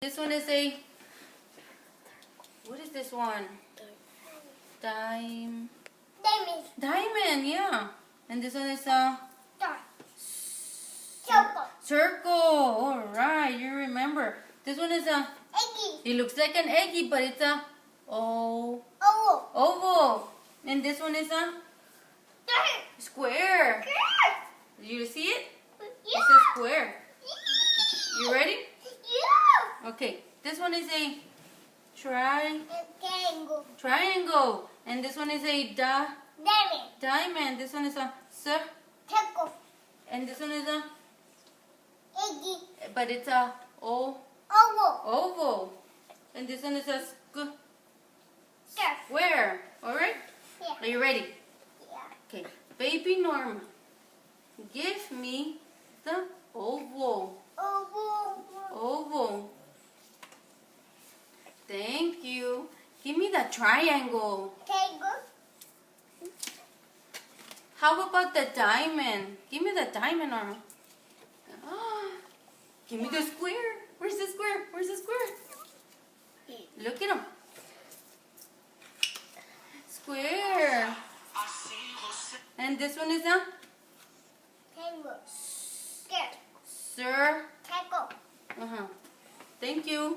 This one is a, what is this one? Diamond. Diamond, yeah. And this one is a Circle. circle. All right, you remember. This one is a, Eggy. it looks like an eggy, but it's a Oval. oval. And this one is a square. Do you see it? It's a square. You ready? Yeah. Okay. This one is a Rectangle. triangle. And this one is a Diamond. diamond. This one is a Circle. and this one is a, Eggy. but it's a Oval. oval. And this one is a square. All right? Yeah. Are you ready? Yeah. Okay. Baby Norma, give me the oval. Oval. Oval. Thank you. Give me the triangle. Triangle. How about the diamond? Give me the diamond, Norma. Give me the square. Where's the square? Where's the square? Look at him. Square. And this one is a Triangle. sir. Triangle. Thank you.